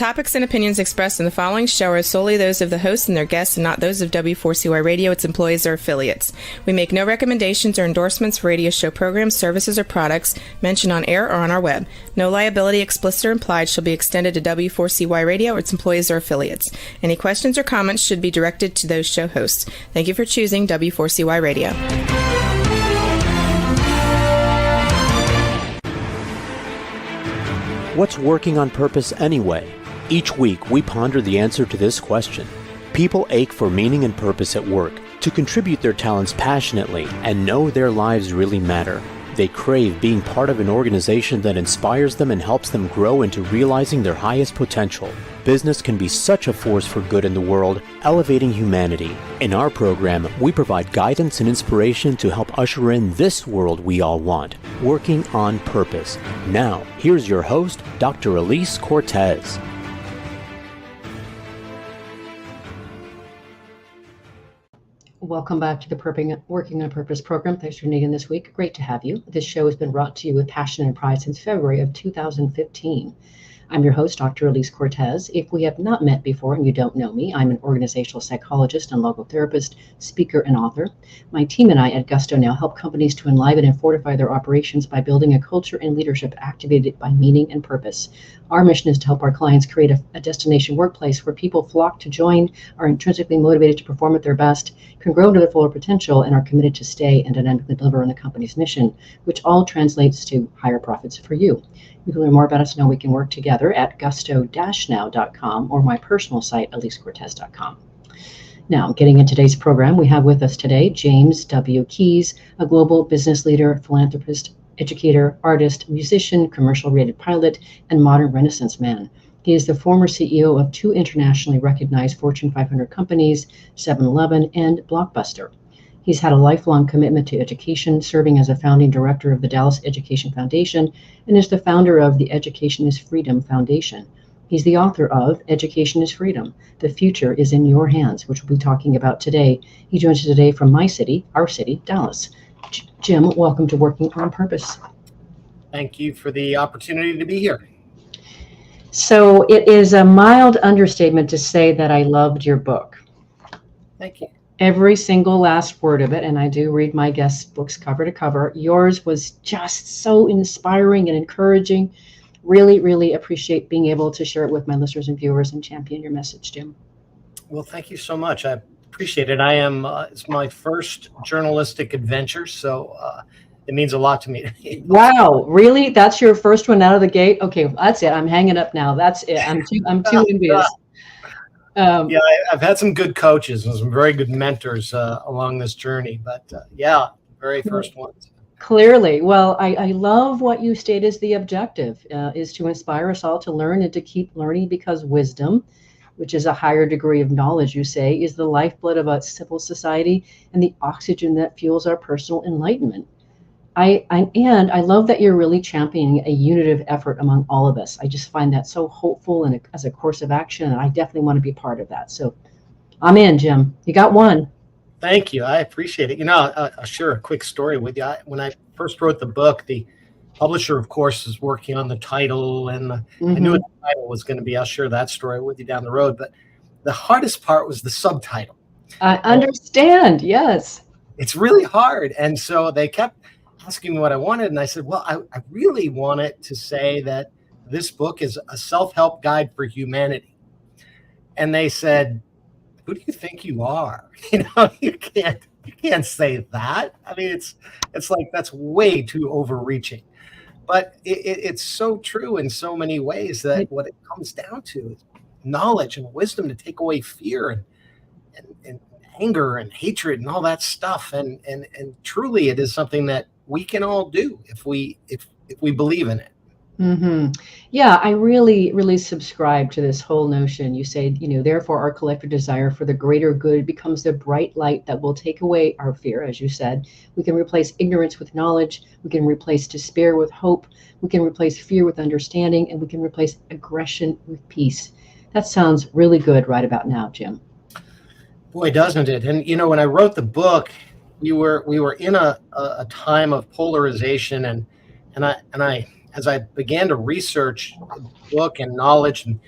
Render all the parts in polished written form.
topics and opinions expressed in the following show are solely those of the host and their guests and not those of W4CY Radio, its employees, or affiliates. We make no recommendations or endorsements for radio show programs, services, or products mentioned on air or on our web. No liability, explicit or implied, shall be extended to W4CY Radio or its employees or affiliates. Any questions or comments should be directed to those show hosts. Thank you for choosing W4CY Radio. What's working on purpose anyway? Each week, we ponder the answer to this question. People ache for meaning and purpose at work, to contribute their talents passionately and know their lives really matter. They crave being part of an organization that inspires them and helps them grow into realizing their highest potential. Business can be such a force for good in the world, elevating humanity. In our program, we provide guidance and inspiration to help usher in this world we all want, working on purpose. Now, here's your host, Dr. Elise Cortez. Welcome back to the Working on Purpose program. Thanks for tuning in this week. Great to have you. This show has been brought to you with passion and pride since February of 2015. I'm your host, Dr. Elise Cortez. If we have not met before and you don't know me, I'm an organizational psychologist and logotherapist, speaker, and author. My team and I at Gusto now help companies to enliven and fortify their operations by building a culture and leadership activated by meaning and purpose. Our mission is to help our clients create a destination workplace where people flock to join, are intrinsically motivated to perform at their best, can grow to their fuller potential, and are committed to stay and dynamically deliver on the company's mission, which all translates to higher profits for you. You can learn more about us and how we can work together at gusto-now.com or my personal site, elisecortez.com. Now, getting into today's program, we have with us today James W. Keyes, a global business leader, philanthropist, educator, artist, musician, commercial-rated pilot, and modern Renaissance man. He is the former CEO of two internationally recognized Fortune 500 companies, 7-Eleven and Blockbuster. He's had a lifelong commitment to education, serving as a founding director of the Dallas Education Foundation, and is the founder of the Education is Freedom Foundation. He's the author of Education is Freedom. The Future is in Your Hands, which we'll be talking about today. He joins us today from my city, our city, Dallas. Jim, welcome to Working on Purpose. Thank you for the opportunity to be here. So it is a mild understatement to say that I loved your book. Thank you. Every single last word of it, and I do read my guests' books cover to cover. Yours was just so inspiring and encouraging. Really, really appreciate being able to share it with my listeners and viewers and champion your message, Jim. Well, thank you so much. I appreciate it. It's my first journalistic adventure, so it means a lot to me. Wow, really? That's your first one out of the gate? Okay, that's it. I'm hanging up now. That's it. I'm too envious. Yeah, I've had some good coaches and some very good mentors along this journey, but very first ones. Clearly. Well, I love what you state as the objective is to inspire us all to learn and to keep learning, because wisdom, which is a higher degree of knowledge, you say, is the lifeblood of a civil society and the oxygen that fuels our personal enlightenment. I love that you're really championing a unitive effort among all of us. I just find that so hopeful and as a course of action, and I definitely want to be part of that. So I'm in, Jim. You got one. Thank you. I appreciate it. I'll share a quick story with you. When I first wrote the book, the publisher, of course, is working on the title, and I knew what the title was going to be. I'll share that story with you down the road. But the hardest part was the subtitle. I understand. Yes. It's really hard. And so they kept asking me what I wanted. And I said, well, I really want it to say that this book is a self-help guide for humanity. And they said, who do you think you are? You can't say that. I mean, it's like, that's way too overreaching. But it's so true in so many ways that what it comes down to is knowledge and wisdom to take away fear and anger and hatred and all that stuff. And truly it is something that we can all do if we believe in it. Mm-hmm. Yeah, I really, really subscribe to this whole notion. You say, therefore our collective desire for the greater good becomes the bright light that will take away our fear, as you said. We can replace ignorance with knowledge. We can replace despair with hope. We can replace fear with understanding, and we can replace aggression with peace. That sounds really good right about now, Jim. Boy, doesn't it? And when I wrote the book, we were in a time of polarization, and I as I began to research the book and knowledge and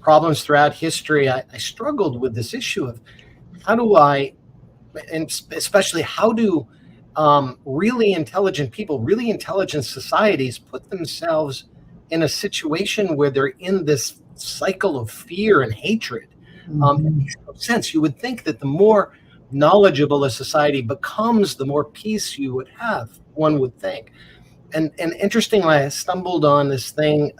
problems throughout history, I struggled with this issue of how do I, and especially how do really intelligent people, really intelligent societies put themselves in a situation where they're in this cycle of fear and hatred. It makes no sense. You would think that the more knowledgeable a society becomes, the more peace you would have, one would think. And interestingly, I stumbled on this thing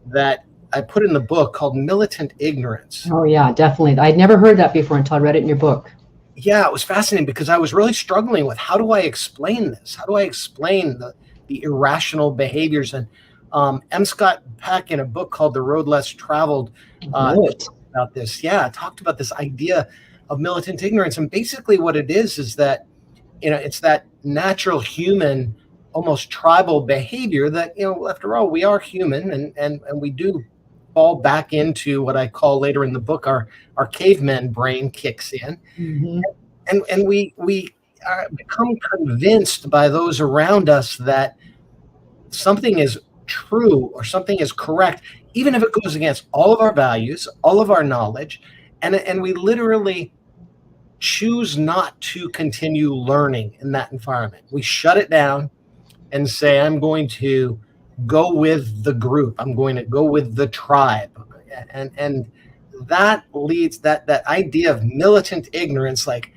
that I put in the book called militant ignorance. Oh, yeah, definitely. I'd never heard that before until I read it in your book. Yeah, it was fascinating because I was really struggling with how do I explain this? How do I explain the irrational behaviors? And M. Scott Peck, in a book called The Road Less Traveled, talked about this. Yeah, talked about this idea of militant ignorance. And basically what it is that, it's that natural human, almost tribal behavior that, after all, we are human and we do fall back into what I call later in the book, our caveman brain kicks in. Mm-hmm. And we become convinced by those around us that something is true or something is correct, even if it goes against all of our values, all of our knowledge, and we literally choose not to continue learning in that environment. We shut it down and say, I'm going to go with the group. I'm going to go with the tribe. And that leads that idea of militant ignorance, like,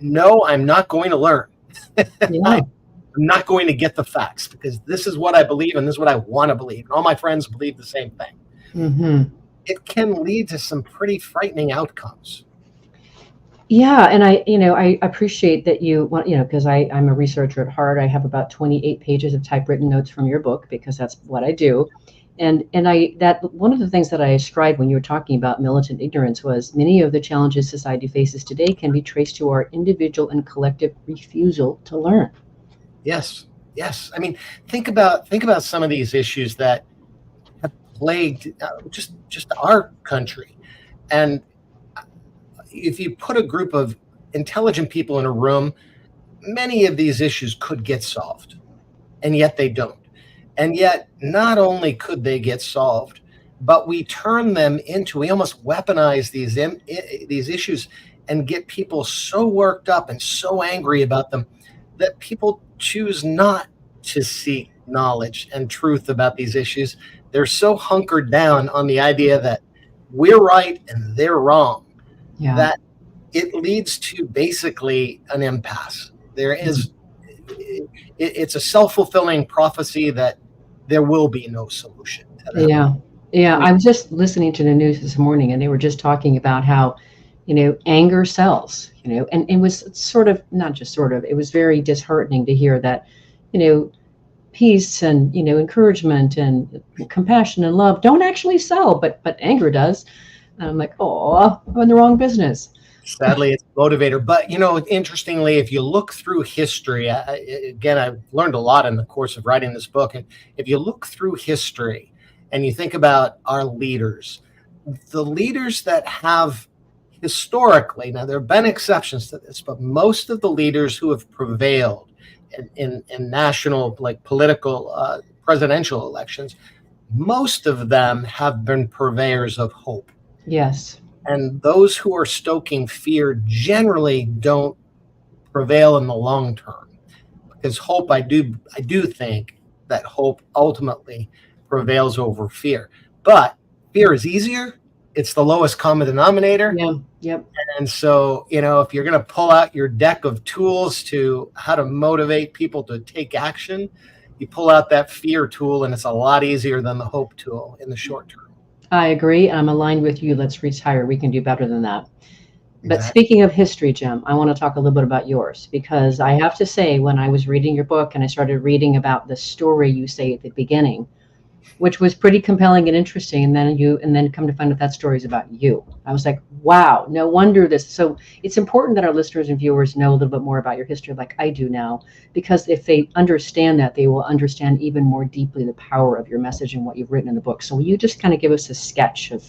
no, I'm not going to learn. Yeah. I'm not going to get the facts because this is what I believe and this is what I want to believe. And all my friends believe the same thing. Mm-hmm. It can lead to some pretty frightening outcomes. Yeah, and I appreciate that you want, because I'm a researcher at heart. I have about 28 pages of typewritten notes from your book because that's what I do. And that one of the things that I ascribed when you were talking about militant ignorance was many of the challenges society faces today can be traced to our individual and collective refusal to learn. Yes. I mean, think about some of these issues that have plagued just our country. And if you put a group of intelligent people in a room, many of these issues could get solved, and yet they don't. And yet, not only could they get solved, but we almost weaponize these issues and get people so worked up and so angry about them that people choose not to seek knowledge and truth about these issues. They're so hunkered down on the idea that we're right and they're wrong. Yeah. That it leads to basically an impasse. It's a self-fulfilling prophecy that there will be no solution to that. Yeah. I was just listening to the news this morning and they were just talking about how, anger sells, and it was it was very disheartening to hear that, peace and, encouragement and compassion and love don't actually sell, but anger does. And I'm like, oh, I'm in the wrong business. Sadly, it's a motivator. But, interestingly, if you look through history, I've learned a lot in the course of writing this book. And if you look through history and you think about our leaders, the leaders that have historically, now there have been exceptions to this, but most of the leaders who have prevailed in national, like political, presidential elections, most of them have been purveyors of hope. Yes. And those who are stoking fear generally don't prevail in the long term, because hope, I do think that hope ultimately prevails over fear. But fear is easier. It's the lowest common denominator. Yeah. Yep. And so, if you're going to pull out your deck of tools to how to motivate people to take action, you pull out that fear tool, and it's a lot easier than the hope tool in the short term. I agree. I'm aligned with you. Let's retire. We can do better than that. But Exactly. speaking of history, Jim, I want to talk a little bit about yours, because I have to say, when I was reading your book and I started reading about the story you say at the beginning, which was pretty compelling and interesting, and then come to find out that story is about you. I was like, wow, no wonder this. So it's important that our listeners and viewers know a little bit more about your history, like I do now, because if they understand that, they will understand even more deeply the power of your message and what you've written in the book. So will you just kind of give us a sketch of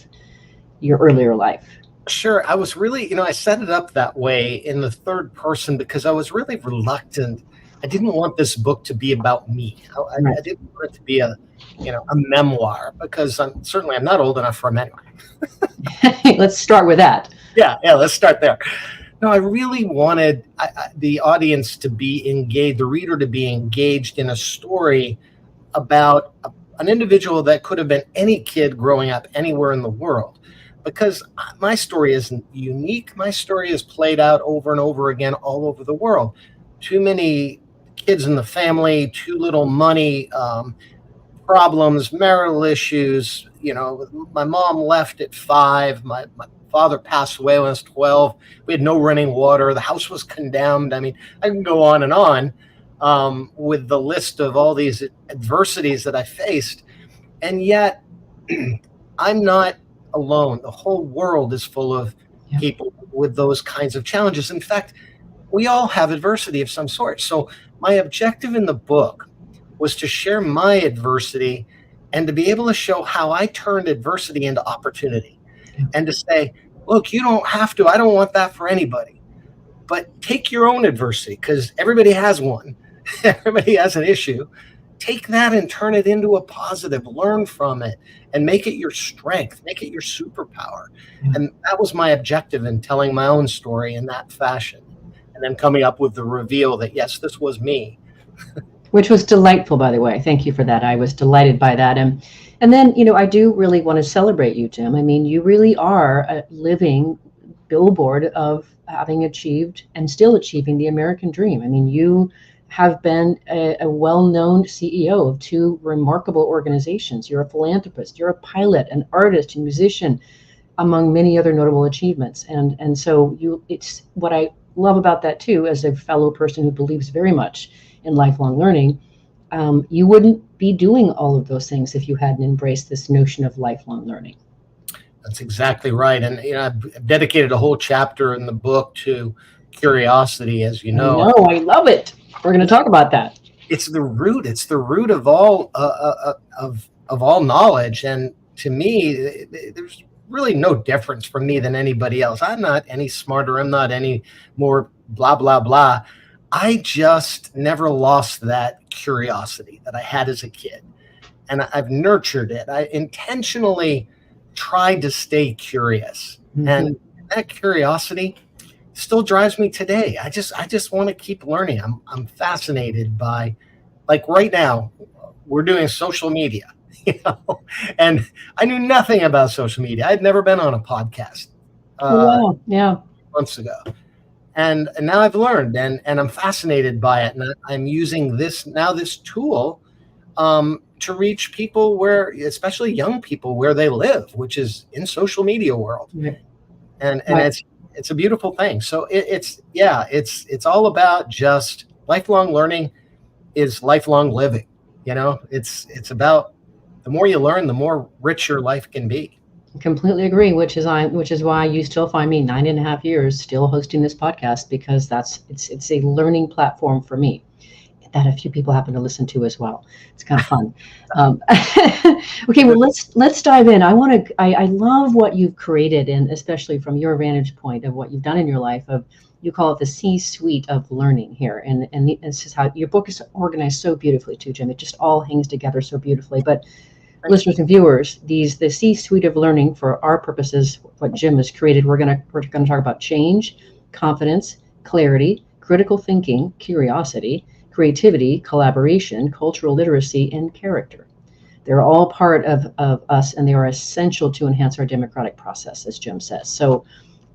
your earlier life? Sure. I was really, I set it up that way in the third person because I was really reluctant I didn't want this book to be about me. I didn't want it to be a memoir, because I'm not old enough for a memoir. Let's start with that. Yeah, let's start there. No, I really wanted the audience to be engaged, the reader to be engaged in a story about an individual that could have been any kid growing up anywhere in the world. Because my story isn't unique. My story is played out over and over again all over the world. Too many kids in the family, too little money, problems, marital issues. My mom left at 5. My father passed away when I was 12. We had no running water. The house was condemned. I mean, I can go on and on with the list of all these adversities that I faced. And yet I'm not alone. The whole world is full of people with those kinds of challenges. In fact, we all have adversity of some sort. So my objective in the book was to share my adversity and to be able to show how I turned adversity into opportunity, and to say, look, you don't have to. I don't want that for anybody. But take your own adversity, because everybody has one. Everybody has an issue. Take that and turn it into a positive. Learn from it and make it your strength. Make it your superpower. And that was my objective in telling my own story in that fashion. And then coming up with the reveal that, yes, this was me. Which was delightful, by the way. Thank you for that. I was delighted by that. And then, I do really want to celebrate you, Jim. I mean, you really are a living billboard of having achieved and still achieving the American dream. I mean, you have been a well-known CEO of 2 remarkable organizations. You're a philanthropist, you're a pilot, an artist, a musician, among many other notable achievements. And so it's what I love about that too, as a fellow person who believes very much in lifelong learning. You wouldn't be doing all of those things if you hadn't embraced this notion of lifelong learning. That's exactly right. And I've dedicated a whole chapter in the book to curiosity, as you know. I love it. We're going to talk about that. It's the root. It's the root of all of all knowledge. And to me, there's really no difference from me than anybody else. I'm not any smarter. I'm not any more blah, blah, blah. I just never lost that curiosity that I had as a kid. And I've nurtured it. I intentionally tried to stay curious. Mm-hmm. And that curiosity still drives me today. I just want to keep learning. I'm fascinated by, like right now, we're doing social media, and I knew nothing about social media. I'd never been on a podcast months ago. And now I've learned, and I'm fascinated by it. And I'm using this tool to reach people where, especially young people, where they live, which is in social media world. Yeah. And it's a beautiful thing. So it's all about just lifelong learning is lifelong living. It's about the more you learn, the more rich your life can be. Completely agree, which is why you still find me 9.5 years still hosting this podcast, because it's a learning platform for me that a few people happen to listen to as well. It's kind of fun. Okay, well let's dive in. I love what you've created, and especially from your vantage point of what you've done in your life. You call it the C-suite of learning here, and this is how your book is organized so beautifully too, Jim. It just all hangs together so beautifully. But listeners and viewers, the C-suite of learning, for our purposes, what Jim has created, we're gonna talk about change, confidence, clarity, critical thinking, curiosity, creativity, collaboration, cultural literacy, and character. They're all part of us, and they are essential to enhance our democratic process, as Jim says. So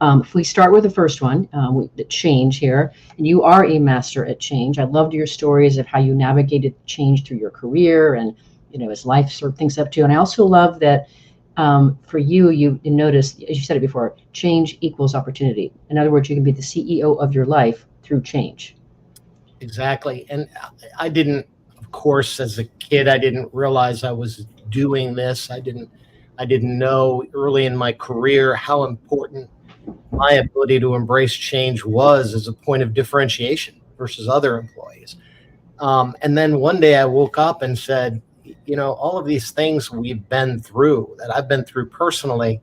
if we start with the first one, the change here, and you are a master at change. I loved your stories of how you navigated change through your career, and as life sort of things up to. And I also love that for you notice, as you said it before, change equals opportunity. In other words, you can be the CEO of your life through change. Exactly. And I didn't, of course, as a kid, I didn't realize I was doing this. I didn't know early in my career how important my ability to embrace change was as a point of differentiation versus other employees. And then one day I woke up and said, all of these things we've been through, that I've been through personally,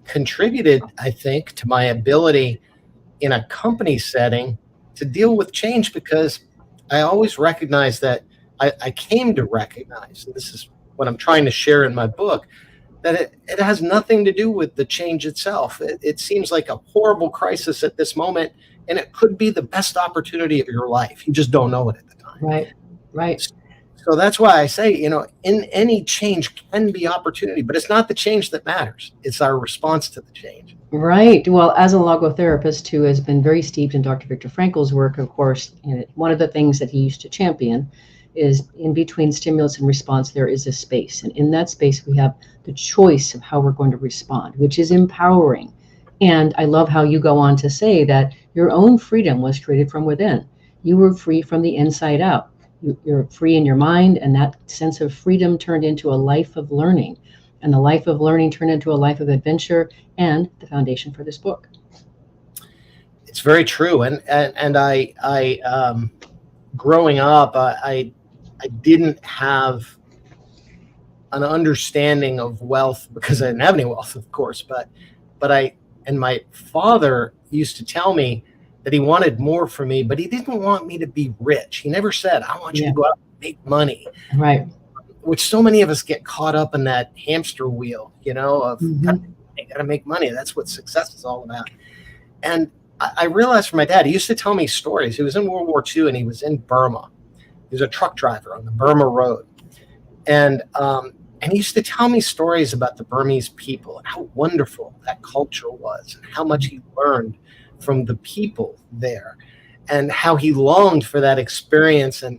contributed, I think, to my ability in a company setting to deal with change, because I always recognize that I came to recognize, and this is what I'm trying to share in my book, that it has nothing to do with the change itself. It seems like a horrible crisis at this moment, and it could be the best opportunity of your life. You just don't know it at the time. Right. Right. So that's why I say, in any change can be opportunity, but it's not the change that matters. It's our response to the change. Right. Well, as a logotherapist who has been very steeped in Dr. Viktor Frankl's work, of course, one of the things that he used to champion is in between stimulus and response, there is a space. And in that space, we have the choice of how we're going to respond, which is empowering. And I love how you go on to say that your own freedom was created from within. You were free from the inside out. You're free in your mind, and that sense of freedom turned into a life of learning. And the life of learning turned into a life of adventure, and the foundation for this book. It's very true. And I growing up, I didn't have an understanding of wealth because I didn't have any wealth, of course. But my father used to tell me that he wanted more for me, but he didn't want me to be rich. He never said, I want you to go out and make money. Right. Which so many of us get caught up in that hamster wheel, of gotta make money. That's what success is all about. And I realized from my dad, he used to tell me stories. He was in World War II and he was in Burma. He was a truck driver on the Burma Road. And he used to tell me stories about the Burmese people and how wonderful that culture was and how much he learned from the people there and how he longed for that experience. And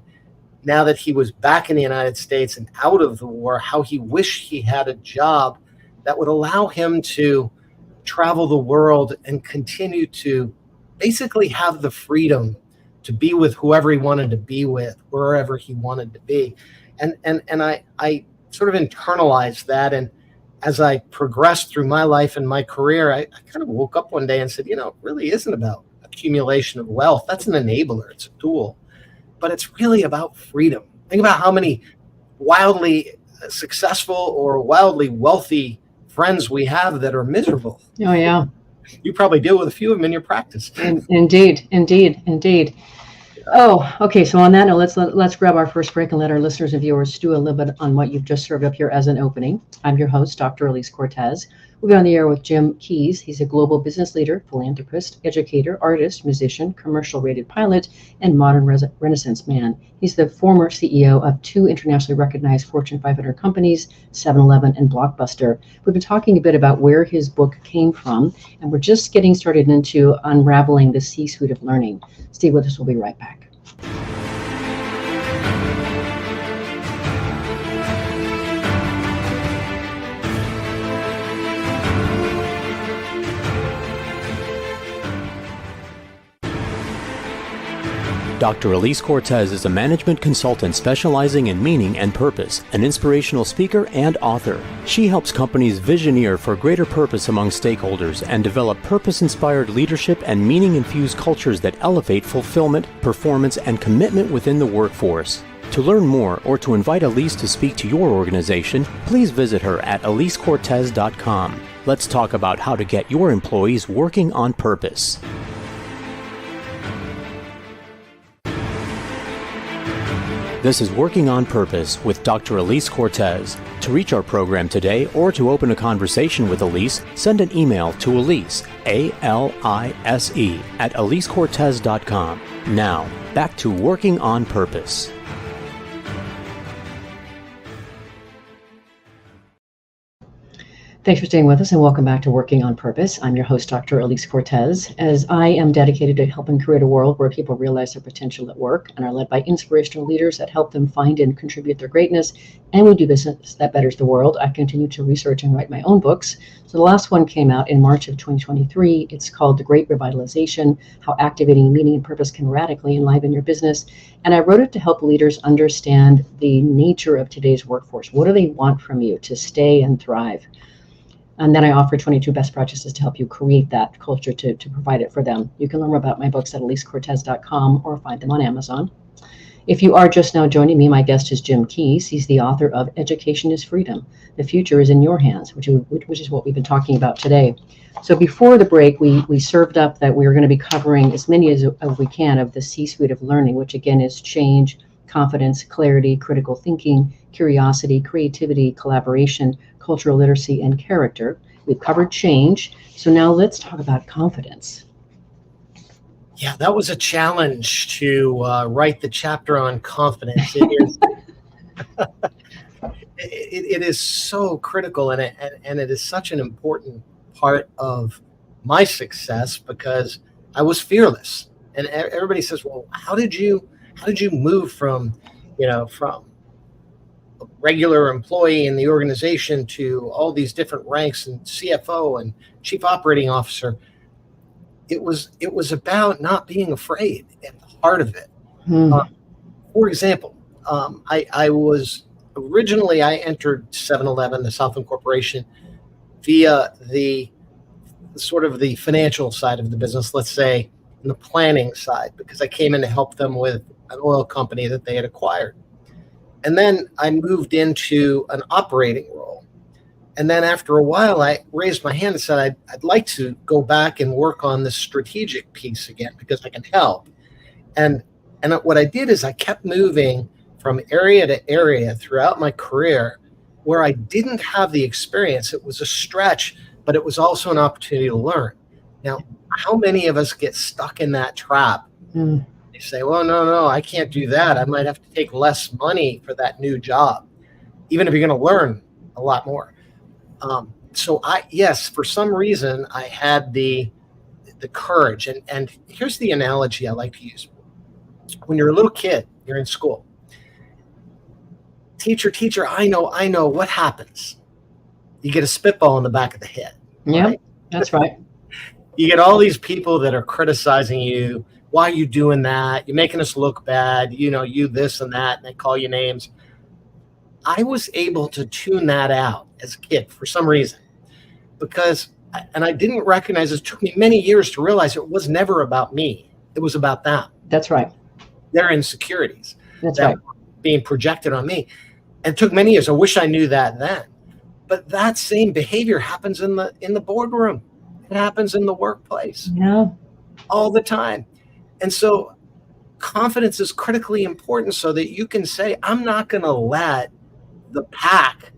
now that he was back in the United States and out of the war, how he wished he had a job that would allow him to travel the world and continue to basically have the freedom to be with whoever he wanted to be with, wherever he wanted to be. And I sort of internalized that. And as I progressed through my life and my career, I kind of woke up one day and said, it really isn't about accumulation of wealth. That's an enabler. It's a tool. But it's really about freedom. Think about how many wildly successful or wildly wealthy friends we have that are miserable. Oh, yeah. You probably deal with a few of them in your practice. Indeed. Oh, okay. So on that note, let's grab our first break and let our listeners and viewers stew a little bit on what you've just served up here as an opening. I'm your host, Dr. Elise Cortez. We'll be on the air with Jim Keys. He's a global business leader, philanthropist, educator, artist, musician, commercial rated pilot, and modern Renaissance man. He's the former CEO of 2 internationally recognized Fortune 500 companies, 7-Eleven and Blockbuster. We've been talking a bit about where his book came from, and we're just getting started into unraveling the C-suite of learning. Stay with us. We'll be right back. Dr. Elise Cortez is a management consultant specializing in meaning and purpose, an inspirational speaker and author. She helps companies visioneer for greater purpose among stakeholders and develop purpose-inspired leadership and meaning-infused cultures that elevate fulfillment, performance, and commitment within the workforce. To learn more or to invite Elise to speak to your organization, please visit her at elisecortez.com. Let's talk about how to get your employees working on purpose. This is Working on Purpose with Dr. Elise Cortez. To reach our program today or to open a conversation with Elise, send an email to Elise, A-L-I-S-E, at elisecortez.com. Now, back to Working on Purpose. Thanks for staying with us and welcome back to Working on Purpose. I'm your host, Dr. Elise Cortez, as I am dedicated to helping create a world where people realize their potential at work and are led by inspirational leaders that help them find and contribute their greatness. And we do business that betters the world. I continue to research and write my own books. So the last one came out in March of 2023. It's called The Great Revitalization, How Activating Meaning and Purpose Can Radically Enliven Your Business. And I wrote it to help leaders understand the nature of today's workforce. What do they want from you to stay and thrive? And then I offer 22 best practices to help you create that culture to provide it for them. You can learn more about my books at elisecortez.com or find them on Amazon. If you are just now joining me, my guest is Jim Keyes. He's the author of Education is Freedom. The Future is in Your Hands, which is what we've been talking about today. So before the break, we served up that we are going to be covering as many as we can of the C-suite of learning, which again is change, confidence, clarity, critical thinking, curiosity, creativity, collaboration, cultural literacy, and character. We've covered change. So now let's talk about confidence. Yeah, that was a challenge to write the chapter on confidence. It is, it is so critical, and it is such an important part of my success because I was fearless. And everybody says, "Well, how did you move from a regular employee in the organization to all these different ranks and CFO and chief operating officer?" It was about not being afraid at the heart of it. For example, I entered 7-Eleven, the Southland Corporation, via the sort of the financial side of the business, let's say, in the planning side, because I came in to help them with an oil company that they had acquired. And then I moved into an operating role. And then after a while, I raised my hand and said, I'd like to go back and work on the strategic piece again because I can help. And what I did is I kept moving from area to area throughout my career where I didn't have the experience. It was a stretch, but it was also an opportunity to learn. Now, how many of us get stuck in that trap? They say, well, no, I can't do that. I might have to take less money for that new job, even if you're going to learn a lot more. So for some reason, I had the courage. And here's the analogy I like to use. When you're a little kid, you're in school. Teacher, I know what happens. You get a spitball in the back of the head. Yeah, right? That's right. You get all these people that are criticizing you. Why are you doing that? You're making us look bad. You this and that, and they call you names. I was able to tune that out as a kid for some reason and I didn't recognize it took me many years to realize it was never about me. It was about them. That's right. Their insecurities. That's right. Being projected on me. And it took many years. I wish I knew that then. But that same behavior happens in the boardroom. It happens in the workplace. Yeah. All the time. And so confidence is critically important so that you can say, I'm not going to let the pack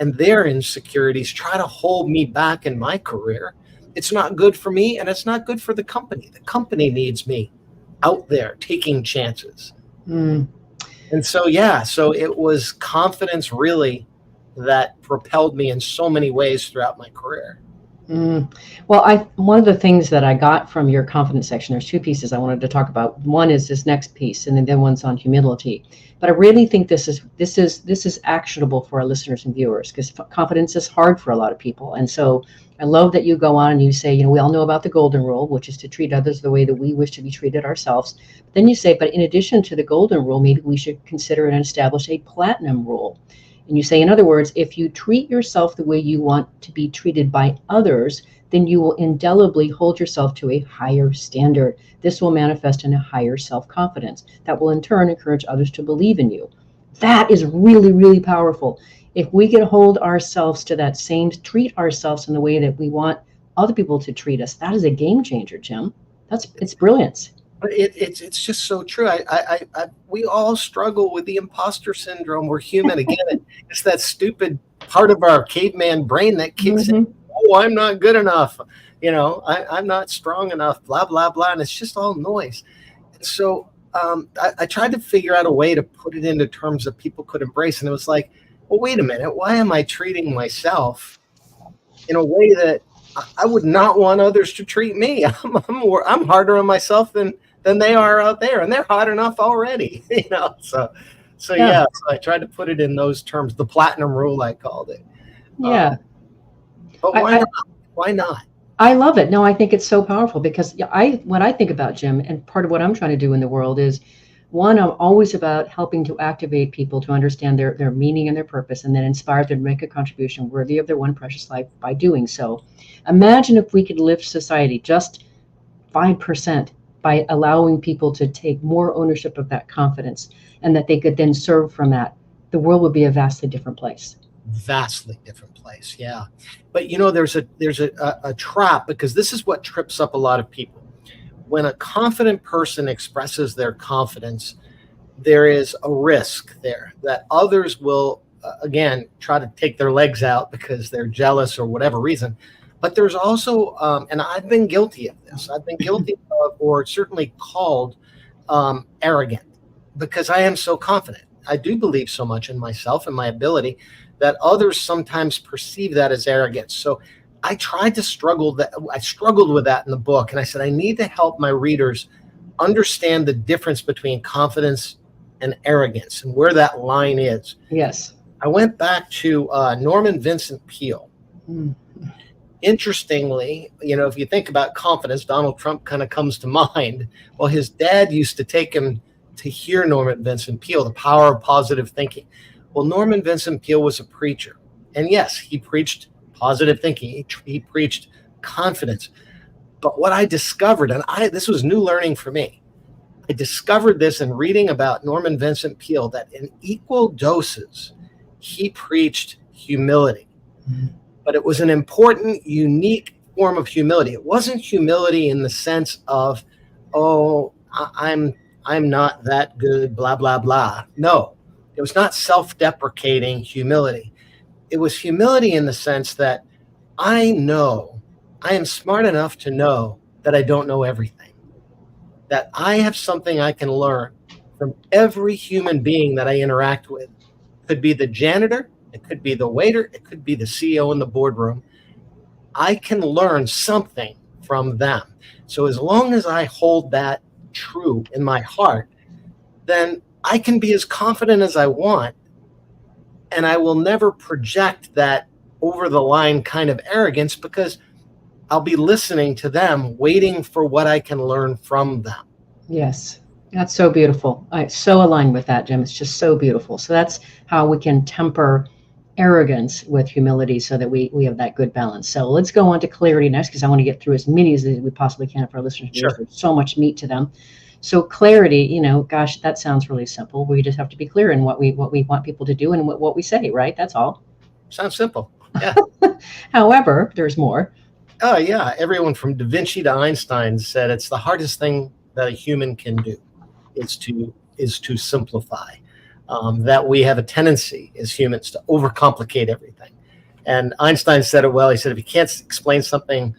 and their insecurities try to hold me back in my career. It's not good for me, and it's not good for the company. The company needs me out there taking chances. And so it was confidence really that propelled me in so many ways throughout my career. Well, one of the things that I got from your confidence section, there's two pieces I wanted to talk about. One is this next piece, and then one's on humility. But I really think this is actionable for our listeners and viewers because confidence is hard for a lot of people. And so I love that you go on and you say, we all know about the golden rule, which is to treat others the way that we wish to be treated ourselves. But then you say, but in addition to the golden rule, maybe we should consider and establish a platinum rule. And you say, in other words, if you treat yourself the way you want to be treated by others, then you will indelibly hold yourself to a higher standard. This will manifest in a higher self-confidence that will in turn encourage others to believe in you. That is really, really powerful. If we can hold ourselves to that same, treat ourselves in the way that we want other people to treat us, that is a game changer, Jim. It's brilliance. It's just so true. We all struggle with the imposter syndrome. We're human. Again, it's that stupid part of our caveman brain that kicks in. Oh, I'm not good enough. I'm not strong enough, blah, blah, blah. And it's just all noise. And so I tried to figure out a way to put it into terms that people could embrace. And it was like, well, wait a minute. Why am I treating myself in a way that I would not want others to treat me? I'm harder on myself than they are out there, and they're hot enough already, So I tried to put it in those terms. The platinum rule, I called it. Yeah. But why not? Why not? I love it. No, I think it's so powerful because when I think about Jim, and part of what I'm trying to do in the world is, one, I'm always about helping to activate people to understand their meaning and their purpose, and then inspire them to make a contribution worthy of their one precious life by doing so. Imagine if we could lift society just 5%. by allowing people to take more ownership of that confidence and that they could then serve from that, the world would be a vastly different place. Vastly different place. Yeah. But there's a trap, because this is what trips up a lot of people. When a confident person expresses their confidence, there is a risk there that others will, again, try to take their legs out because they're jealous or whatever reason. But there's also, and I've been guilty of this, I've been guilty of, or certainly called arrogant, because I am so confident. I do believe so much in myself and my ability that others sometimes perceive that as arrogance. So I struggled with that in the book. And I said, I need to help my readers understand the difference between confidence and arrogance and where that line is. Yes. I went back to Norman Vincent Peale. Interestingly, if you think about confidence, Donald Trump kind of comes to mind. Well, his dad used to take him to hear Norman Vincent Peale, The Power of Positive Thinking. Well, Norman Vincent Peale was a preacher. And yes, he preached positive thinking. He preached confidence. But what I discovered, and this was new learning for me, I discovered this in reading about Norman Vincent Peale, that in equal doses, he preached humility. But it was an important, unique form of humility. It wasn't humility in the sense of, oh, I'm not that good, blah, blah, blah. No, it was not self-deprecating humility. It was humility in the sense that I am smart enough to know that I don't know everything, that I have something I can learn from every human being that I interact with. It could be the janitor, it could be the waiter, it could be the CEO in the boardroom. I can learn something from them. So as long as I hold that true in my heart, then I can be as confident as I want, and I will never project that over the line kind of arrogance, because I'll be listening to them, waiting for what I can learn from them. Yes, that's so beautiful. I so align with that, Jim. It's just so beautiful. So that's how we can temper arrogance with humility so that we have that good balance. So let's go on to clarity next, because I want to get through as many as we possibly can for our listeners. Sure. There's so much meat to them. So clarity, gosh, that sounds really simple. We just have to be clear in what we want people to do and what we say, right? That's all. Sounds simple. Yeah. However, there's more. Oh, yeah. Everyone from Da Vinci to Einstein said it's the hardest thing that a human can do is to simplify. That we have a tendency as humans to overcomplicate everything. And Einstein said it well. He said, if you can't explain something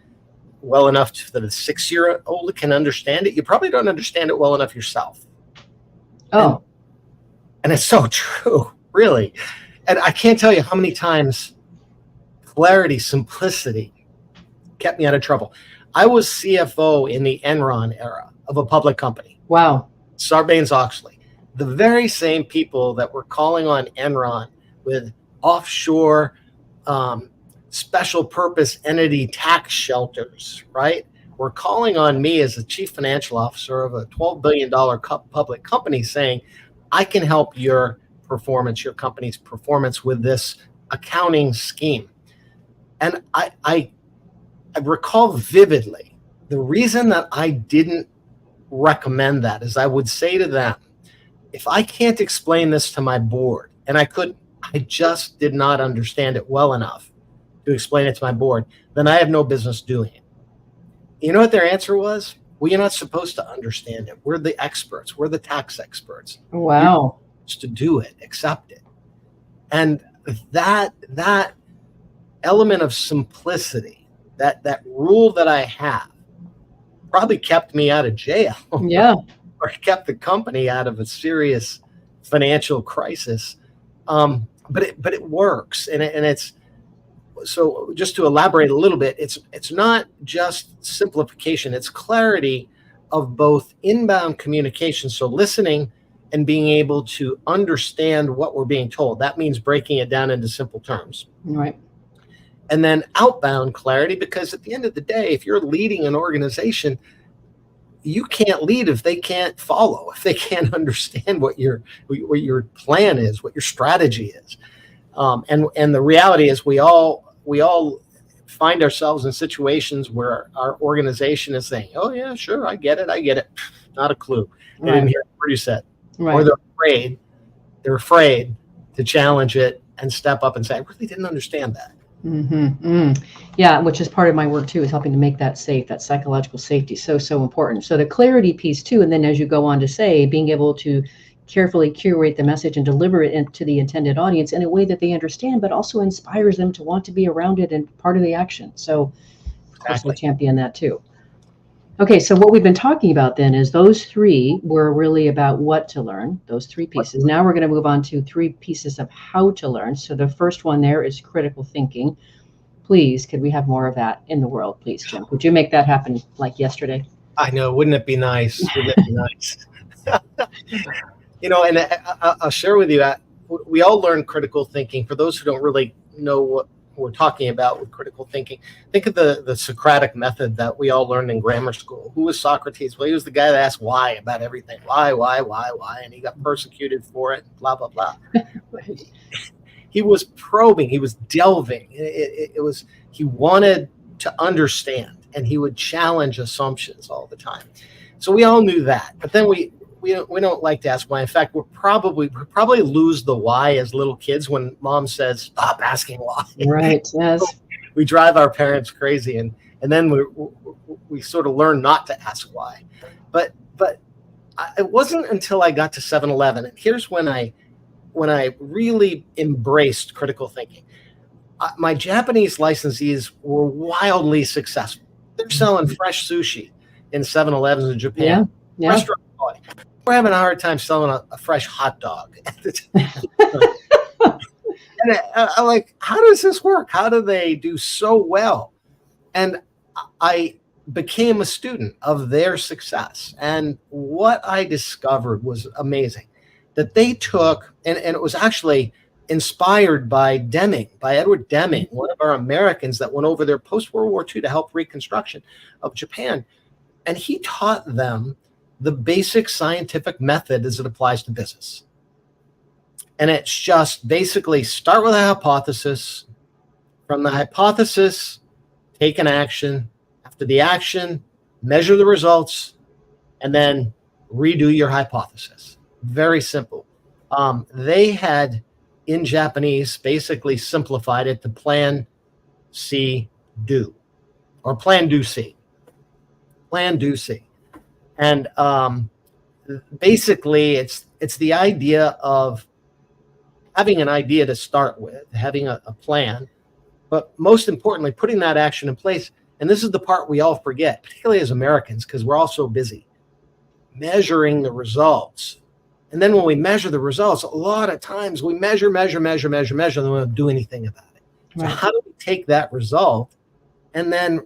well enough that a 6-year-old can understand it, you probably don't understand it well enough yourself. Oh. And it's so true, really. And I can't tell you how many times clarity, simplicity kept me out of trouble. I was CFO in the Enron era of a public company. Wow. Sarbanes-Oxley. The very same people that were calling on Enron with offshore special purpose entity tax shelters, right? Were calling on me as the chief financial officer of a $12 billion public company saying, I can help your performance, your company's performance with this accounting scheme. And I recall vividly the reason that I didn't recommend that is I would say to them, if I can't explain this to my board, and I just did not understand it well enough to explain it to my board, then I have no business doing it. You know what their answer was? Well, you're not supposed to understand it. We're the experts. We're the tax experts. Wow. You're supposed to do it, accept it. And that element of simplicity, that rule that I have, probably kept me out of jail. Yeah. Or kept the company out of a serious financial crisis. But it works. And it's, so just to elaborate a little bit, it's not just simplification, it's clarity of both inbound communication. So listening and being able to understand what we're being told. That means breaking it down into simple terms. Right. And then outbound clarity, because at the end of the day, if you're leading an organization, you can't lead if they can't follow, if they can't understand what your plan is, what your strategy is. And the reality is we all find ourselves in situations where our organization is saying, "Oh yeah, sure, I get it." Not a clue. They didn't hear what you said, or they're afraid. They're afraid to challenge it and step up and say, "I really didn't understand that." Yeah, which is part of my work too, is helping to make that safe, that psychological safety, so important. So the clarity piece too, and then as you go on to say, being able to carefully curate the message and deliver it to the intended audience in a way that they understand, but also inspires them to want to be around it and part of the action. So of course I champion that too. Okay, so what we've been talking about then is those three were really about what to learn, those three pieces. Now we're going to move on to three pieces of how to learn. So the first one there is critical thinking. Please, could we have more of that in the world, please, Jim? Would you make that happen like yesterday? I know. Wouldn't it be nice? Wouldn't it be nice? And I'll share with you, we all learn critical thinking. For those who don't really know what we're talking about with critical thinking, think of the Socratic method that we all learned in grammar school. Who was Socrates? Well, he was the guy that asked why about everything. Why, and he got persecuted for it, blah, blah, blah. He was probing, he was delving. He wanted to understand, and he would challenge assumptions all the time. So we all knew that, but then we don't like to ask why. In fact, we probably lose the why as little kids when mom says, "Stop asking why." Right. Yes. We drive our parents crazy, and then we sort of learn not to ask why. But it wasn't until I got to 7-Eleven, and here's when I really embraced critical thinking. My Japanese licensees were wildly successful. They're selling fresh sushi in 7-Elevens in Japan. Yeah. Restaurant quality. We're having a hard time selling a fresh hot dog. And I'm like, how does this work? How do they do so well? And I became a student of their success. And what I discovered was amazing. That they took, and it was actually inspired by Edward Deming, one of our Americans that went over there post-World War II to help reconstruction of Japan. And he taught them the basic scientific method as it applies to business. And it's just basically start with a hypothesis. From the hypothesis, take an action. After the action, measure the results, and then redo your hypothesis. Very simple. They had, in Japanese, basically simplified it to plan, see, do. Or plan, do, see. Plan, do, see. And basically, it's the idea of having an idea to start with, having a plan, but most importantly, putting that action in place. And this is the part we all forget, particularly as Americans, because we're all so busy. Measuring the results. And then when we measure the results, a lot of times we measure, and then we don't do anything about it. Right. So how do we take that result and then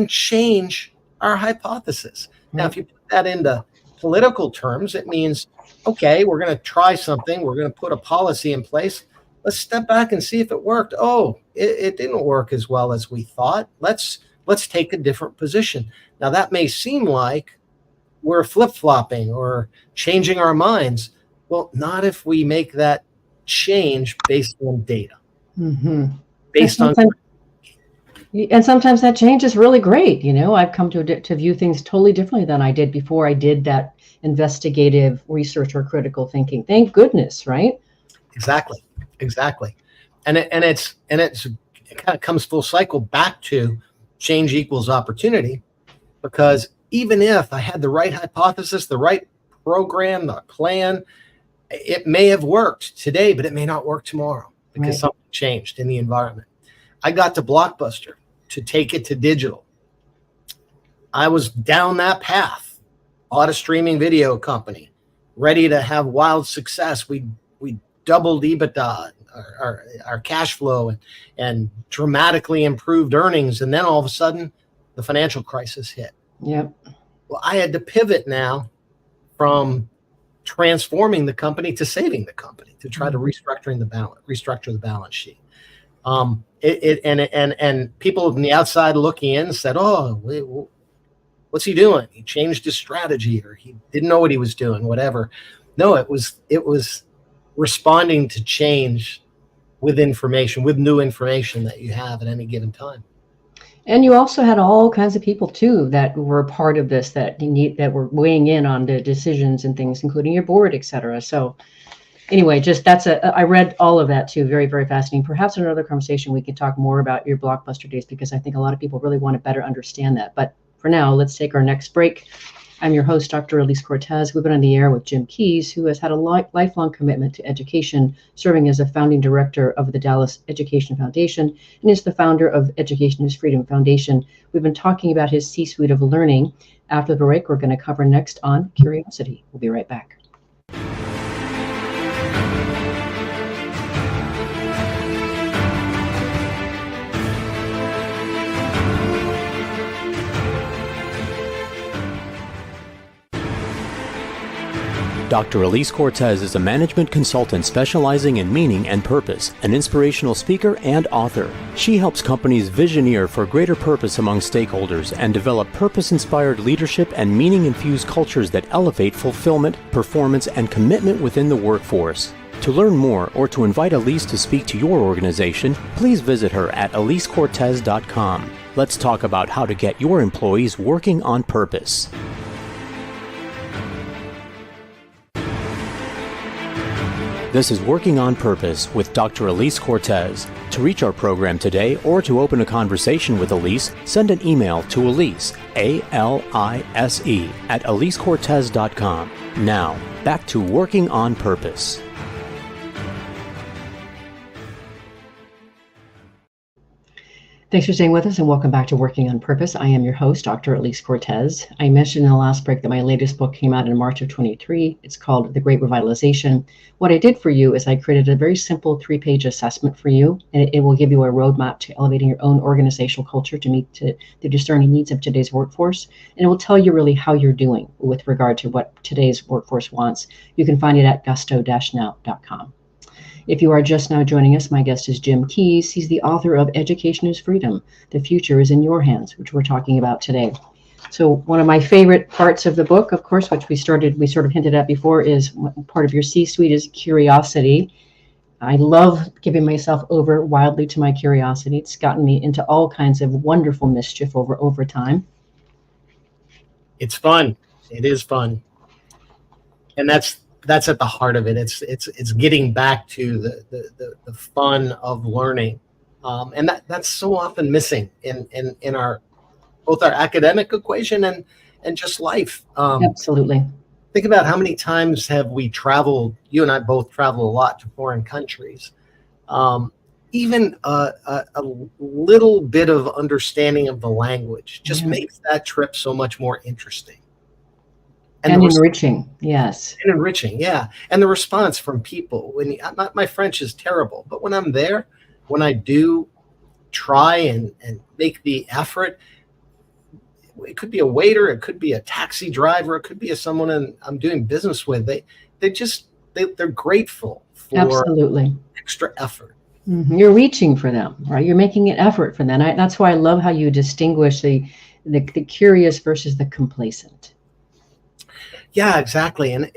change our hypothesis? Right. Now, if you put that into political terms, it means, okay, we're going to try something. We're going to put a policy in place. Let's step back and see if it worked. Oh, it didn't work as well as we thought. Let's take a different position. Now, that may seem like we're flip-flopping or changing our minds. Well, not if we make that change based on data. Mm-hmm. And sometimes that change is really great. I've come to view things totally differently than I did before I did that investigative research or critical thinking. Thank goodness, right? Exactly. And it kind of comes full cycle back to change equals opportunity, because even if I had the right hypothesis, the right program, the plan, it may have worked today, but it may not work tomorrow because something changed in the environment. I got to Blockbuster to take it to digital. I was down that path, bought a streaming video company, ready to have wild success. We doubled EBITDA, our cash flow, and dramatically improved earnings. And then all of a sudden, the financial crisis hit. Yep. Well, I had to pivot now from transforming the company to saving the company, to try to restructure the balance sheet. And people from the outside looking in said, "Oh, what's he doing? He changed his strategy, or he didn't know what he was doing, whatever." No, it was responding to change with information, with new information that you have at any given time. And you also had all kinds of people too that were part of this that were weighing in on the decisions and things, including your board, et cetera. So anyway, just I read all of that too. Very, very fascinating. Perhaps in another conversation, we can talk more about your Blockbuster days, because I think a lot of people really want to better understand that. But for now, let's take our next break. I'm your host, Dr. Elise Cortez. We've been on the air with Jim Keyes, who has had a lifelong commitment to education, serving as a founding director of the Dallas Education Foundation and is the founder of Education is Freedom Foundation. We've been talking about his C-suite of learning. After the break, we're going to cover next on curiosity. We'll be right back. Dr. Elise Cortez is a management consultant specializing in meaning and purpose, an inspirational speaker and author. She helps companies visioneer for greater purpose among stakeholders and develop purpose-inspired leadership and meaning-infused cultures that elevate fulfillment, performance, and commitment within the workforce. To learn more or to invite Elise to speak to your organization, please visit her at elisecortez.com. Let's talk about how to get your employees working on purpose. This is Working on Purpose with Dr. Elise Cortez. To reach our program today or to open a conversation with Elise, send an email to Elise, A-L-I-S-E, at elisecortez.com. Now, back to Working on Purpose. Thanks for staying with us and welcome back to Working on Purpose. I am your host, Dr. Elise Cortez. I mentioned in the last break that my latest book came out in March of 23. It's called The Great Revitalization. What I did for you is I created a very simple 3-page assessment for you, and it will give you a roadmap to elevating your own organizational culture to meet the discerning needs of today's workforce. And it will tell you really how you're doing with regard to what today's workforce wants. You can find it at gusto-now.com. If you are just now joining us, my guest is Jim Keyes. He's the author of Education is Freedom. The Future is in Your Hands, which we're talking about today. So one of my favorite parts of the book, of course, which we sort of hinted at before, is part of your C-suite is curiosity. I love giving myself over wildly to my curiosity. It's gotten me into all kinds of wonderful mischief over time. It's fun. It is fun. And that's at the heart of it. It's getting back to the fun of learning, and that's so often missing in our both our academic equation and just life. Absolutely. Think about how many times have we traveled. You and I both travel a lot to foreign countries. Even a little bit of understanding of the language just makes that trip so much more interesting. And enriching, yes. And enriching, yeah. And the response from people. My French is terrible, but when I'm there, when I do try and make the effort, it could be a waiter, it could be a taxi driver, it could be someone I'm doing business with. They're grateful for absolutely extra effort. Mm-hmm. You're reaching for them, right? You're making an effort for them. That's why I love how you distinguish the curious versus the complacent. Yeah, exactly. And,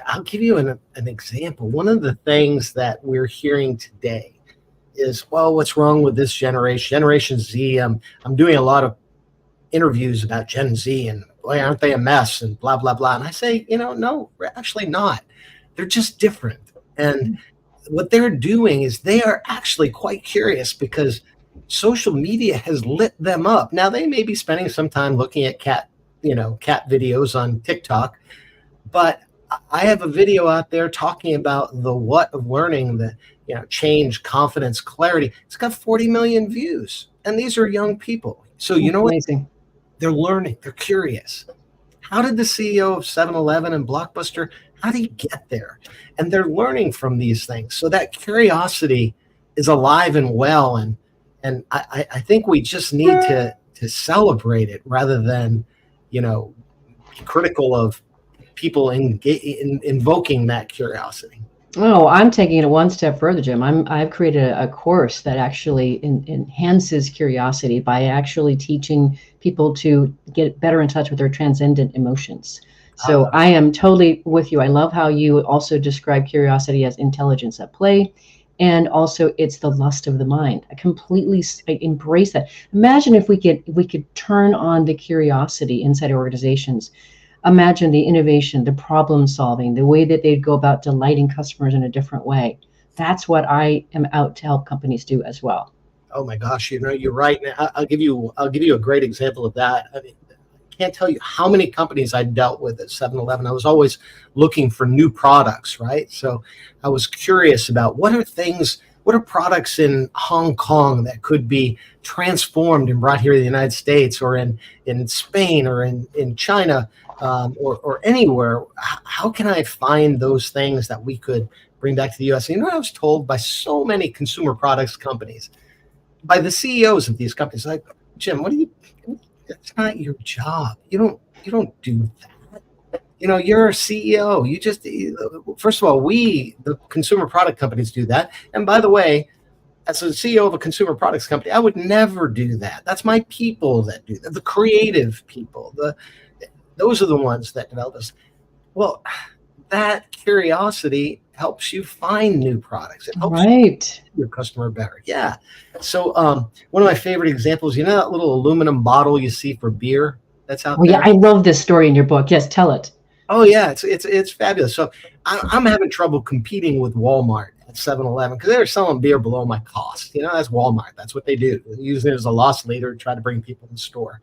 I'll give you an example. One of the things that we're hearing today is, well, what's wrong with this Generation Z? I'm doing a lot of interviews about Gen Z and, boy, aren't they a mess and blah, blah, blah. And I say, no, we're actually not. They're just different. And what they're doing is they are actually quite curious because social media has lit them up. Now, they may be spending some time looking at cat videos on TikTok, but I have a video out there talking about the what of learning, the change, confidence, clarity. It's got 40 million views, and these are young people. So you know what? They're learning. They're curious. How did the CEO of 7-Eleven and Blockbuster, how did he get there? And they're learning from these things. So that curiosity is alive and well, and I think we just need to celebrate it rather than critical of people invoking that curiosity. Oh, I'm taking it one step further, Jim. I've created a course that actually enhances curiosity by actually teaching people to get better in touch with their transcendent emotions. So I am totally with you. I love how you also describe curiosity as intelligence at play. And also it's the lust of the mind. I completely embrace that. Imagine if we could turn on the curiosity inside organizations. Imagine the innovation, the problem solving, the way that they'd go about delighting customers in a different way. That's what I am out to help companies do as well. Oh my gosh, you're right. I'll give you a great example of that. I mean, I can't tell you how many companies I dealt with at 7-Eleven. I was always looking for new products, right? So I was curious about what are products in Hong Kong that could be transformed and brought here to the United States, or in Spain, or in China, or anywhere. How can I find those things that we could bring back to the U.S.? I was told by so many consumer products companies, by the CEOs of these companies, like, Jim, it's not your job. You don't do that. You're a CEO. First of all, the consumer product companies do that. And by the way, as a CEO of a consumer products company, I would never do that. That's my people that do that. The creative people, those are the ones that develop this. Well, that curiosity helps you find new products. It helps you your customer better. Yeah. So one of my favorite examples, that little aluminum bottle you see for beer that's out there? Yeah, I love this story in your book. Yes, tell it. Oh yeah, it's fabulous. So I'm having trouble competing with Walmart at 7-Eleven because they're selling beer below my cost. That's Walmart. That's what they do. They're using it as a loss leader to try to bring people in the store.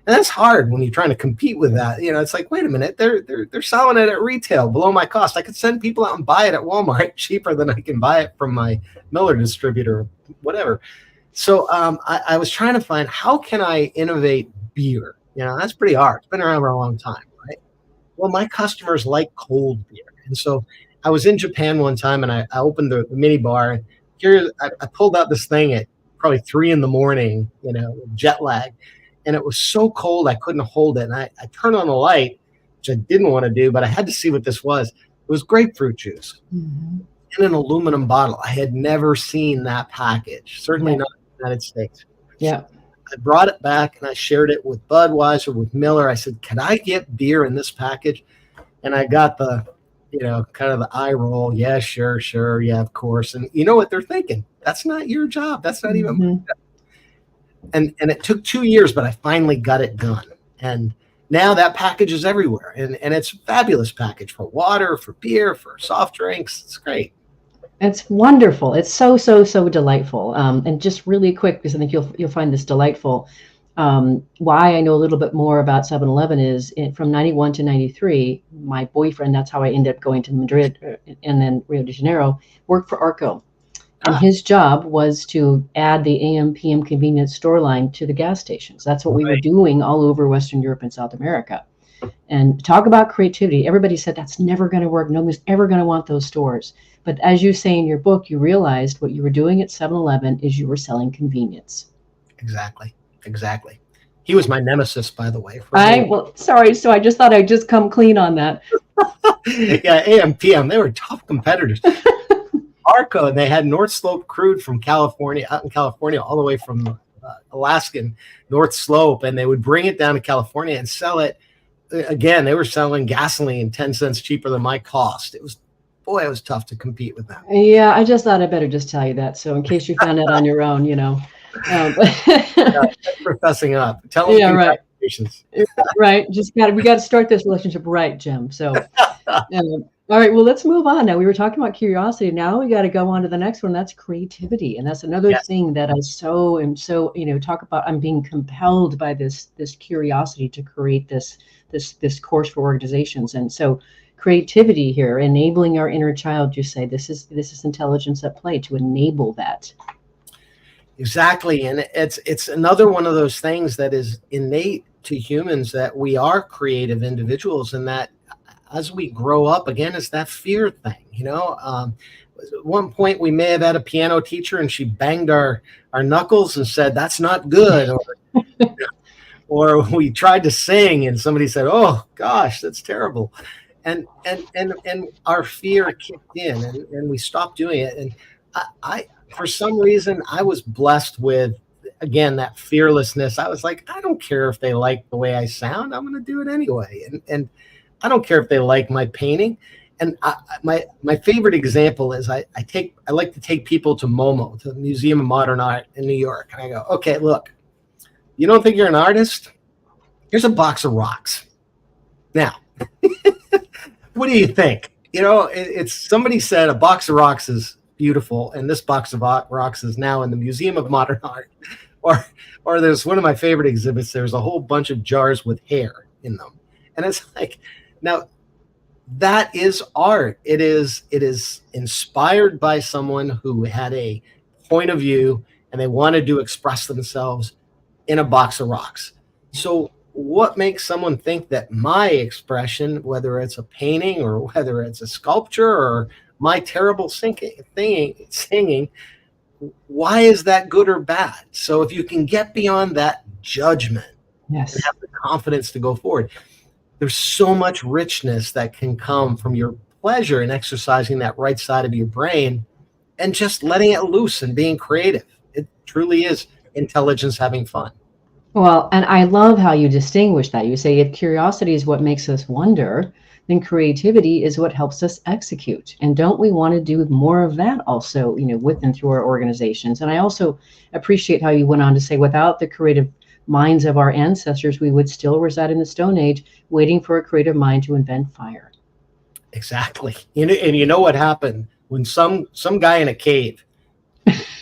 And that's hard when you're trying to compete with that. It's like, wait a minute, they're selling it at retail below my cost. I could send people out and buy it at Walmart cheaper than I can buy it from my Miller distributor, whatever. So I was trying to find, how can I innovate beer? That's pretty hard. It's been around for a long time, right? Well, my customers like cold beer. And so I was in Japan one time, and I opened the mini bar. And here I pulled out this thing at probably 3 a.m, jet lag. And it was so cold, I couldn't hold it. And I turned on the light, which I didn't want to do, but I had to see what this was. It was grapefruit juice in an aluminum bottle. I had never seen that package, certainly not in the United States. Yeah. I brought it back and I shared it with Budweiser, with Miller. I said, can I get beer in this package? And I got the, kind of the eye roll. Yeah, sure. Yeah, of course. And you know what they're thinking? That's not your job. That's not even my job. And it took 2 years, but I finally got it done. And now that package is everywhere. And it's a fabulous package for water, for beer, for soft drinks. It's great. It's wonderful. It's so delightful. And just really quick, because I think you'll find this delightful. Why I know a little bit more about 7-Eleven is from 91 to 93, my boyfriend, that's how I ended up going to Madrid and then Rio de Janeiro, worked for Arco. And his job was to add the AM, PM convenience store line to the gas stations. That's what we were doing all over Western Europe and South America. And talk about creativity. Everybody said that's never going to work. Nobody's ever going to want those stores. But as you say in your book, you realized what you were doing at 7-Eleven is you were selling convenience. Exactly. He was my nemesis, by the way. Sorry. So I just thought I'd just come clean on that. Yeah, AM, PM, they were tough competitors. Arco, and they had North Slope crude from California, out in California, all the way from Alaskan North Slope, and they would bring it down to California and sell it. Again, they were selling gasoline 10 cents cheaper than my cost. It was tough to compete with them. Yeah, I just thought I better just tell you that. So in case you found it on your own, Thanks for fessing up. Tell them congratulations. Right. We got to start this relationship right, Jim. So, all right. Well, let's move on. Now, we were talking about curiosity. Now we got to go on to the next one. That's creativity, and that's another thing that I am talk about. I'm being compelled by this curiosity to create this course for organizations, and so creativity here, enabling our inner child. You say this is intelligence at play to enable that. Exactly. And it's another one of those things that is innate to humans, that we are creative individuals, and that as we grow up, again, it's that fear thing. At one point we may have had a piano teacher and she banged our knuckles and said, that's not good. Or we tried to sing and somebody said, oh gosh, that's terrible. And our fear kicked in and we stopped doing it. And I for some reason, I was blessed with, again, that fearlessness. I was like, I don't care if they like the way I sound. I'm going to do it anyway. And I don't care if they like my painting. And my favorite example is I like to take people to MoMA, to the Museum of Modern Art in New York. And I go, okay, look, you don't think you're an artist? Here's a box of rocks. Now, what do you think? It's somebody said a box of rocks is beautiful, and this box of rocks is now in the Museum of Modern Art. Or there's one of my favorite exhibits. There's a whole bunch of jars with hair in them, and it's like, now that is art. It is inspired by someone who had a point of view, and they wanted to express themselves in a box of rocks. So what makes someone think that my expression, whether it's a painting or whether it's a sculpture or my terrible singing, why is that good or bad? So if you can get beyond that judgment, yes, and have the confidence to go forward, there's so much richness that can come from your pleasure in exercising that right side of your brain and just letting it loose and being creative. It truly is intelligence having fun. Well, and I love how you distinguish that. You say if curiosity is what makes us wonder, then creativity is what helps us execute. And don't we want to do more of that also, with and through our organizations? And I also appreciate how you went on to say without the creative minds of our ancestors, we would still reside in the Stone Age, waiting for a creative mind to invent fire. Exactly. And you know what happened when some guy in a cave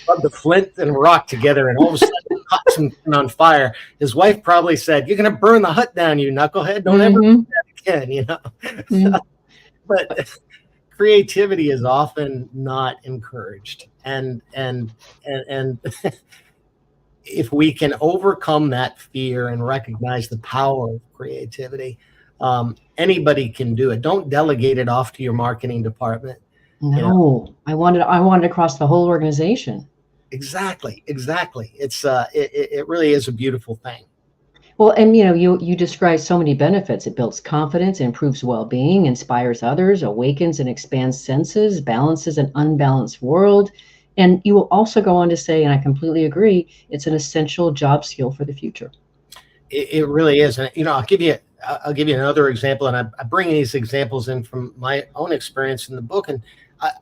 rubbed the flint and rock together, and all of a sudden caught something on fire. His wife probably said, "You're going to burn the hut down, you knucklehead. Don't ever do that again." But creativity is often not encouraged, and if we can overcome that fear and recognize the power of creativity, anybody can do it. Don't delegate it off to your marketing department. No, I wanted across the whole organization. Exactly. It's it really is a beautiful thing. Well, and you describe so many benefits. It builds confidence, improves well-being, inspires others, awakens and expands senses, balances an unbalanced world. And you will also go on to say, and I completely agree, it's an essential job skill for the future. It really is. And I'll give you another example, and I bring these examples in from my own experience in the book. And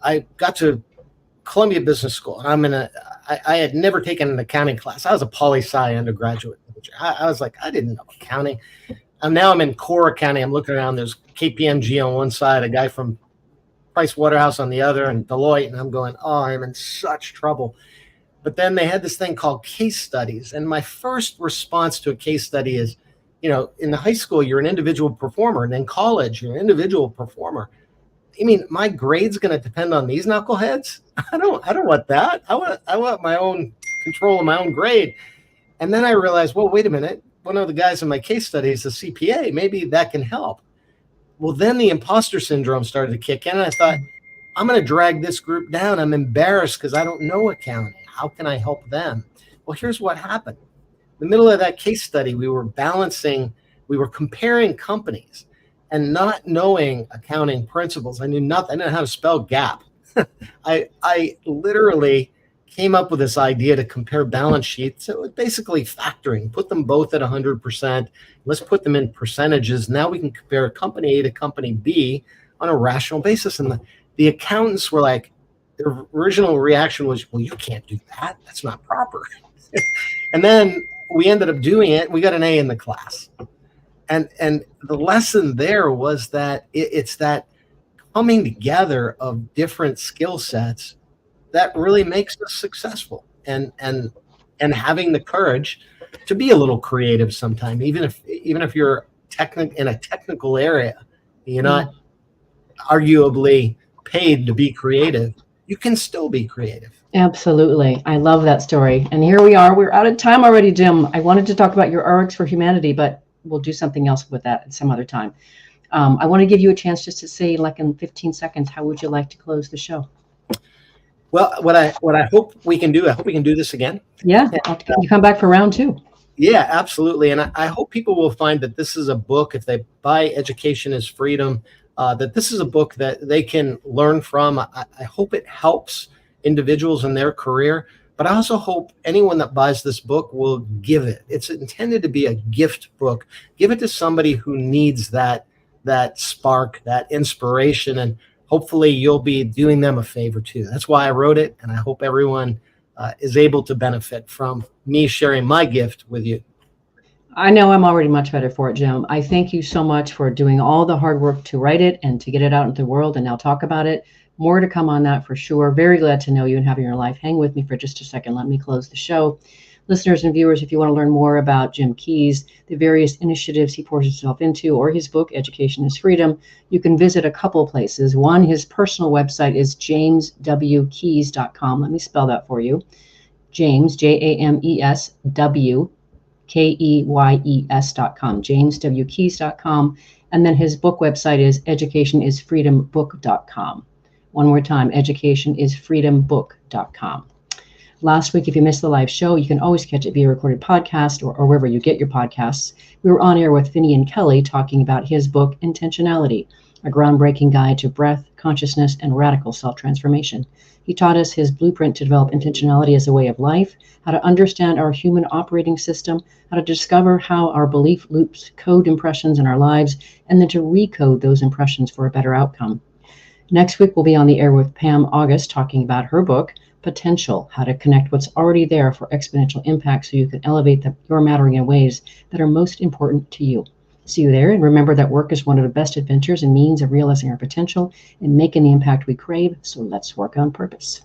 I got to Columbia Business School, and I had never taken an accounting class. I was a poli-sci undergraduate. I was like, I didn't know accounting. And now I'm in core accounting. I'm looking around. There's KPMG on one side, a guy from Price Waterhouse on the other, and Deloitte. And I'm going, oh, I'm in such trouble. But then they had this thing called case studies. And my first response to a case study is, in the high school, you're an individual performer. And in college, you're an individual performer. You mean my grade's going to depend on these knuckleheads? I don't want that. I want my own control of my own grade. And then I realized, well, wait a minute. One of the guys in my case study is a CPA. Maybe that can help. Well, then the imposter syndrome started to kick in. And I thought, I'm going to drag this group down. I'm embarrassed because I don't know accounting. How can I help them? Well, here's what happened. In the middle of that case study, we were comparing companies and not knowing accounting principles. I knew nothing. I didn't know how to spell GAAP. I literally came up with this idea to compare balance sheets. So basically factoring, put them both at 100%. Let's put them in percentages. Now we can compare company A to company B on a rational basis. And the accountants were like, their original reaction was, well, you can't do that. That's not proper. And then we ended up doing it. We got an A in the class. And the lesson there was that it's that coming together of different skill sets that really makes us successful, and having the courage to be a little creative sometime, even if you're in a technical area, you're not arguably paid to be creative, you can still be creative. Absolutely. I love that story. And here we are. We're out of time already, Jim. I wanted to talk about your RX for Humanity, but we'll do something else with that at some other time. I want to give you a chance just to say, like in 15 seconds, how would you like to close the show? Well, what I hope we can do, I hope we can do this again. Yeah, you come back for round 2. Yeah, absolutely. And I hope people will find that this is a book, if they buy Education is Freedom, that this is a book that they can learn from. I hope it helps individuals in their career, but I also hope anyone that buys this book will give it. It's intended to be a gift book. Give it to somebody who needs that that spark, that inspiration, and hopefully you'll be doing them a favor too. That's why I wrote it, and I hope everyone is able to benefit from me sharing my gift with you. I know I'm already much better for it, Jim. I thank you so much for doing all the hard work to write it and to get it out into the world and now talk about it. More to come on that for sure. Very glad to know you and have you in your life. Hang with me for just a second. Let me close the show. Listeners and viewers, if you want to learn more about Jim Keys, the various initiatives he pours himself into, or his book, Education is Freedom, you can visit a couple places. One, his personal website is jameswkeys.com. Let me spell that for you. James, JamesWKeyes.com, jameswkeys.com. And then his book website is educationisfreedombook.com. One more time, educationisfreedombook.com. Last week, if you missed the live show, you can always catch it via recorded podcast or wherever you get your podcasts. We were on air with Finian Kelly talking about his book, Intentionality, a groundbreaking guide to breath, consciousness, and radical self-transformation. He taught us his blueprint to develop intentionality as a way of life, how to understand our human operating system, how to discover how our belief loops code impressions in our lives, and then to recode those impressions for a better outcome. Next week, we'll be on the air with Pam August talking about her book, Potential, how to connect what's already there for exponential impact so you can elevate your mattering in ways that are most important to you. See you there, and remember that work is one of the best adventures and means of realizing our potential and making the impact we crave, so let's work on purpose.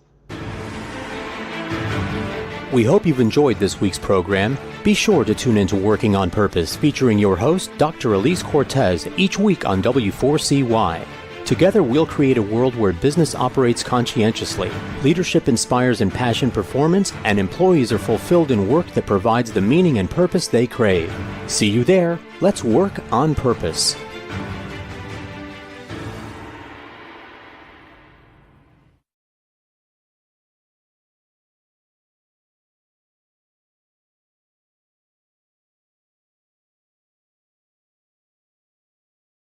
We hope you've enjoyed this week's program. Be sure to tune into Working on Purpose, featuring your host, Dr. Elise Cortez, each week on W4CY. Together, we'll create a world where business operates conscientiously, leadership inspires impassioned performance, and employees are fulfilled in work that provides the meaning and purpose they crave. See you there. Let's work on purpose.